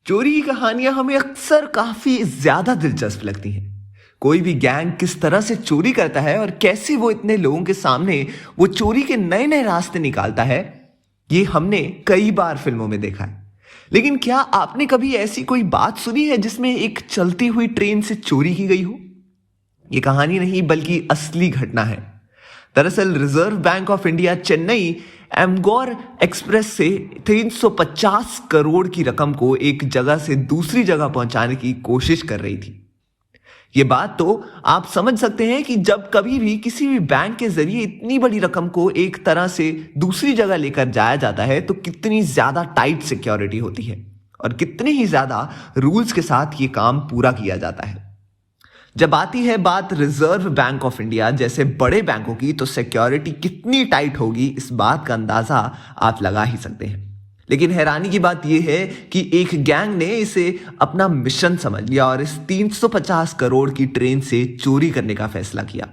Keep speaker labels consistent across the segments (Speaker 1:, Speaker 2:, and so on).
Speaker 1: चोरी की कहानियां हमें अक्सर काफी ज्यादा दिलचस्प लगती हैं। कोई भी गैंग किस तरह से चोरी करता है और कैसे वो इतने लोगों के सामने वो चोरी के नए नए रास्ते निकालता है, ये हमने कई बार फिल्मों में देखा है। लेकिन क्या आपने कभी ऐसी कोई बात सुनी है जिसमें एक चलती हुई ट्रेन से चोरी की गई हो? ये कहानी नहीं बल्कि असली घटना है। दरअसल Reserve Bank of India Chennai एमगोर एक्सप्रेस से 350 करोड़ की रकम को एक जगह से दूसरी जगह पहुंचाने की कोशिश कर रही थी। ये बात तो आप समझ सकते हैं कि जब कभी भी किसी भी बैंक के जरिए इतनी बड़ी रकम को एक तरह से दूसरी जगह लेकर जाया जाता है तो कितनी ज्यादा टाइट सिक्योरिटी होती है और कितने ही ज्यादा रूल्स के साथ ये काम पूरा किया जाता है। जब आती है बात रिजर्व बैंक ऑफ इंडिया जैसे बड़े बैंकों की, तो सिक्योरिटी कितनी टाइट होगी इस बात का अंदाजा आप लगा ही सकते हैं। लेकिन हैरानी की बात यह है कि एक गैंग ने इसे अपना मिशन समझ लिया और इस 350 करोड़ की ट्रेन से चोरी करने का फैसला किया।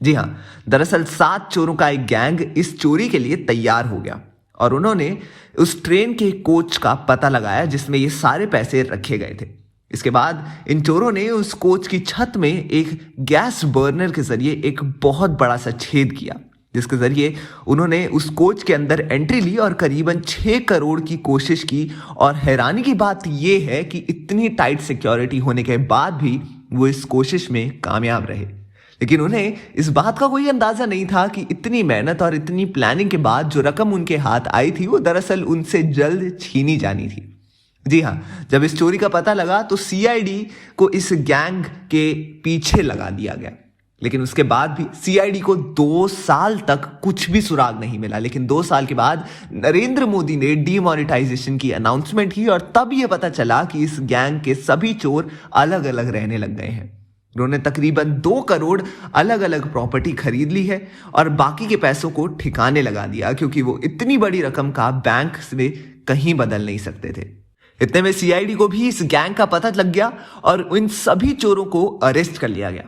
Speaker 1: जी हां, दरअसल 7 चोरों का एक गैंग इस चोरी के लिए तैयार हो गया और उन्होंने उस ट्रेन के कोच का पता लगाया जिसमें ये सारे पैसे रखे गए थे। इसके बाद इन चोरों ने उस कोच की छत में एक गैस बर्नर के जरिए एक बहुत बड़ा सा छेद किया, जिसके जरिए उन्होंने उस कोच के अंदर एंट्री ली और करीबन 6 करोड़ की कोशिश की। और हैरानी की बात यह है कि इतनी टाइट सिक्योरिटी होने के बाद भी वो इस कोशिश में कामयाब रहे। लेकिन उन्हें इस बात का कोई अंदाजा नहीं था कि इतनी मेहनत और इतनी प्लानिंग के बाद जो रकम उनके हाथ आई थी वो दरअसल उनसे जल्द छीनी जानी थी। जी हाँ, जब इस चोरी का पता लगा तो सीआईडी को इस गैंग के पीछे लगा दिया गया। लेकिन उसके बाद भी सीआईडी को 2 साल तक कुछ भी सुराग नहीं मिला। लेकिन 2 साल के बाद नरेंद्र मोदी ने डीमोनेटाइजेशन की अनाउंसमेंट की और तब यह पता चला कि इस गैंग के सभी चोर अलग अलग रहने लग गए हैं। उन्होंने तकरीबन 2 करोड़ अलग अलग प्रॉपर्टी खरीद ली है और बाकी के पैसों को ठिकाने लगा दिया, क्योंकि वो इतनी बड़ी रकम का बैंक में कहीं बदल नहीं सकते थे। इतने में सीआईडी को भी इस गैंग का पता लग गया और इन सभी चोरों को अरेस्ट कर लिया गया।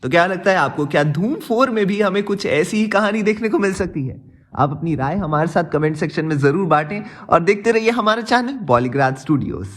Speaker 1: तो क्या लगता है आपको, क्या धूम 4 में भी हमें कुछ ऐसी ही कहानी देखने को मिल सकती है? आप अपनी राय हमारे साथ कमेंट सेक्शन में जरूर बांटें और देखते रहिए हमारा चैनल बॉलीग्राज स्टूडियोज।